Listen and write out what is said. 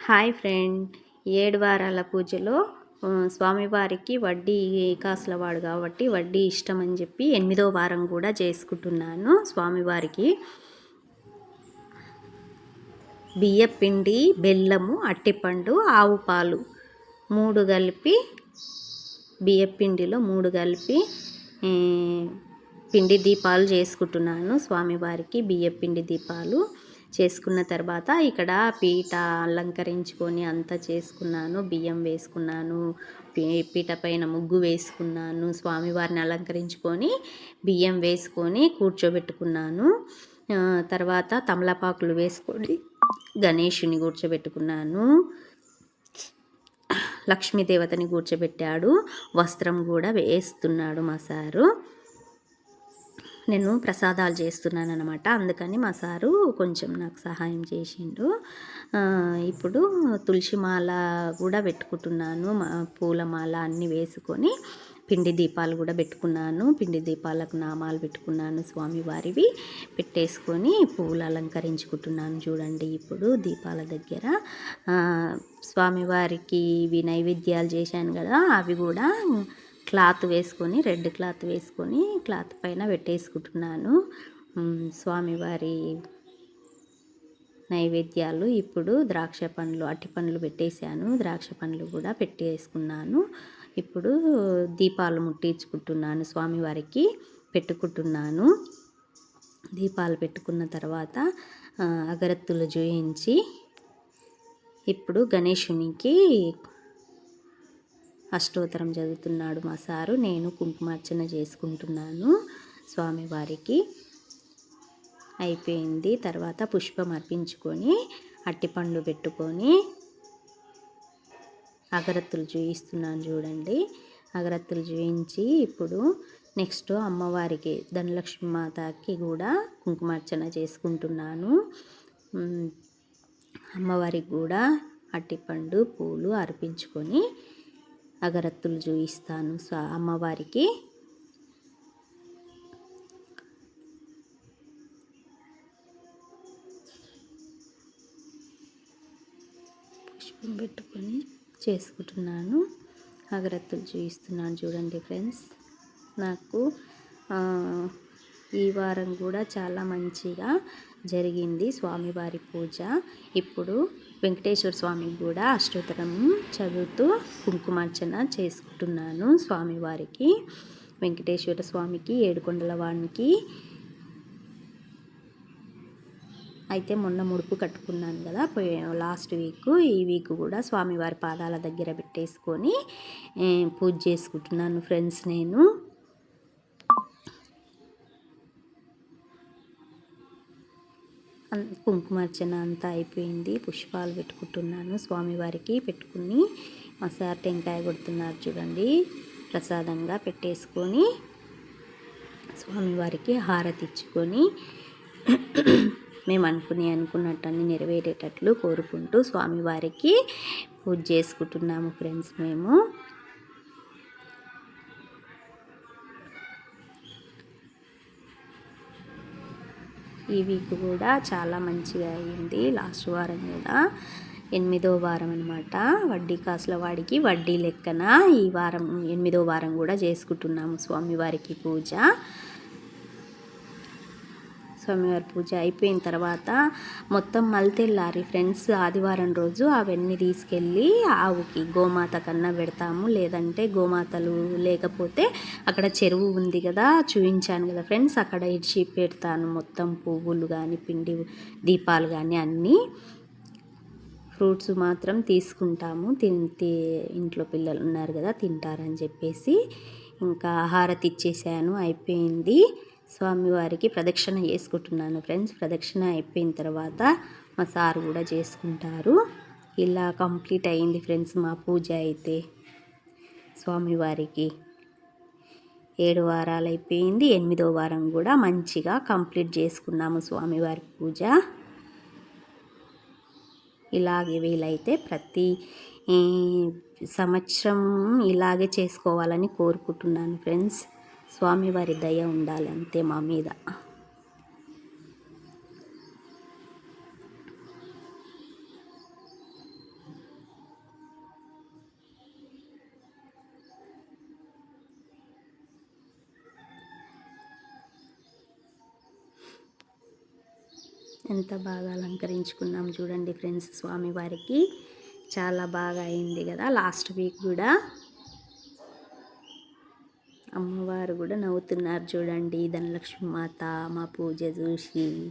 Hi friend, 7 వారాల పూజలో స్వామివారికి వడ్డీ కాసులవాడు కాబట్టి వడ్డీ ఇష్టమని చెప్పి 8వ వారం కూడా చేసుకుంటున్నాను. స్వామివారికి బియ్యపిండి, బెల్లము, అట్టిపండు, ఆవు పాలు 3 కలిపి, బియ్యపిండిలో 3 కలిపి పిండి దీపాలు చేసుకుంటున్నాను. స్వామివారికి బియ్యపిండి దీపాలు చేసుకున్న తర్వాత ఇక్కడ పీట అలంకరించుకొని అంతా చేసుకున్నాను. బియ్యం వేసుకున్నాను, పీట పైన ముగ్గు వేసుకున్నాను. స్వామివారిని అలంకరించుకొని బియ్యం వేసుకొని కూర్చోబెట్టుకున్నాను. తర్వాత తమలపాకులు వేసుకొని గణేషుని కూర్చోబెట్టుకున్నాను. లక్ష్మీదేవతని కూర్చోబెట్టాడు. వస్త్రం కూడా వేస్తున్నాడు మా సారు. నేను ప్రసాదాలు చేస్తున్నాను అనమాట, అందుకని మా సారు కొంచెం నాకు సహాయం చేసిండు. ఇప్పుడు తులసి మాల కూడా పెట్టుకుంటున్నాను. పూలమాల అన్నీ వేసుకొని పిండి దీపాలు కూడా పెట్టుకున్నాను. పిండి దీపాలకు నామాలు పెట్టుకున్నాను. స్వామివారివి పెట్టేసుకొని పువ్వులు అలంకరించుకుంటున్నాను. చూడండి, ఇప్పుడు దీపాల దగ్గర స్వామివారికి ఇవి నైవేద్యాలు చేశాను కదా, అవి కూడా క్లాత్ వేసుకొని, రెడ్ క్లాత్ వేసుకొని క్లాత్ పైన పెట్టేసుకుంటున్నాను. స్వామివారి నైవేద్యాలు ఇప్పుడు ద్రాక్ష పండ్లు, అట్టి పండ్లు పెట్టేశాను. ద్రాక్ష పండ్లు కూడా పెట్టేసుకున్నాను. ఇప్పుడు దీపాలు ముట్టించుకుంటున్నాను. స్వామివారికి పెట్టుకుంటున్నాను. దీపాలు పెట్టుకున్న తర్వాత అగరత్తులు జోయించి ఇప్పుడు గణేశునికి అష్టోత్తరం చదువుతున్నాడు మా సారు. నేను కుంకుమార్చన చేసుకుంటున్నాను. స్వామివారికి అయిపోయింది. తర్వాత పుష్పం అర్పించుకొని అట్టిపండ్లు పెట్టుకొని అగరత్తులు చూయిస్తున్నాను. చూడండి, అగరత్తులు చూయించి ఇప్పుడు నెక్స్ట్ అమ్మవారికి, ధనలక్ష్మి మాతకి కూడా కుంకుమార్చన చేసుకుంటున్నాను. అమ్మవారికి కూడా అట్టిపండు, పూలు అర్పించుకొని అగరత్తులు చూయిస్తాను అమ్మవారికి. పుష్పం పెట్టుకొని చేసుకుంటున్నాను. అగరత్తులు చూయిస్తున్నాను. చూడండి ఫ్రెండ్స్, నాకు ఈ వారం కూడా చాలా మంచిగా జరిగింది స్వామివారి పూజ. ఇప్పుడు వెంకటేశ్వర స్వామికి కూడా అష్టోత్తరం చదువుతూ కుంకుమార్చన చేసుకుంటున్నాను. స్వామివారికి, వెంకటేశ్వర స్వామికి, ఏడుకొండల వానికి అయితే మొన్న ముడుపు కట్టుకున్నాను కదా, లాస్ట్ వీక్, ఈ వీక్ కూడా స్వామివారి పాదాల దగ్గర పెట్టేసుకొని పూజ చేసుకుంటున్నాను ఫ్రెండ్స్. నేను కుంకుమార్చన అంతా అయిపోయింది. పుష్పాలు పెట్టుకుంటున్నాను. స్వామివారికి పెట్టుకుని మా సార్ టెంకాయ కొడుతున్నారు. చూడండి, ప్రసాదంగా పెట్టేసుకొని స్వామివారికి హారతి ఇచ్చుకొని మేము అనుకున్నట్టన్నీ నెరవేరేటట్లు కోరుకుంటూ స్వామివారికి పూజ చేసుకుంటున్నాము ఫ్రెండ్స్. మేము ఈ వీక్ కూడా చాలా మంచిగా అయింది. లాస్ట్ వారం కూడా 8వ వారం అనమాట. వడ్డీ కాసుల వాడికి వడ్డీ లెక్కన ఈ వారం 8వ వారం కూడా చేసుకుంటున్నాము స్వామివారికి పూజ. స్వామివారి పూజ అయిపోయిన తర్వాత మొత్తం మల్తెల్లారి ఫ్రెండ్స్, ఆదివారం రోజు అవన్నీ తీసుకెళ్ళి ఆవుకి, గోమాత కన్నా పెడతాము. లేదంటే గోమాతలు లేకపోతే అక్కడ చెరువు ఉంది కదా, చూపించాను కదా ఫ్రెండ్స్, అక్కడ ఇడిచి పెడతాను. మొత్తం పువ్వులు కానీ, పిండి దీపాలు కానీ అన్నీ. ఫ్రూట్స్ మాత్రం తీసుకుంటాము, ఇంట్లో పిల్లలు ఉన్నారు కదా తింటారని చెప్పేసి. ఇంకా హారతి ఇచ్చేసాను, అయిపోయింది. స్వామివారికి ప్రదక్షిణ చేసుకుంటున్నాను ఫ్రెండ్స్. ప్రదక్షిణ అయిపోయిన తర్వాత మా సారు కూడా చేసుకుంటారు. ఇలా కంప్లీట్ అయింది ఫ్రెండ్స్ మా పూజ అయితే. స్వామివారికి 7 వారాలు అయిపోయింది. 8వ వారం కూడా మంచిగా కంప్లీట్ చేసుకున్నాము స్వామివారి పూజ. ఇలాగే వీలైతే ప్రతి సంవత్సరం ఇలాగే చేసుకోవాలని కోరుకుంటున్నాను ఫ్రెండ్స్. స్వామివారి దయ ఉండాలి అంతే మా మీద. ఎంత బాగా అలంకరించుకున్నాం చూడండి ఫ్రెండ్స్. స్వామివారికి చాలా బాగా అయింది కదా. లాస్ట్ వీక్ కూడా అమ్మవారు కూడా నవ్వుతున్నారు చూడండి. ధనలక్ష్మి మాత మా పూజ చూసి.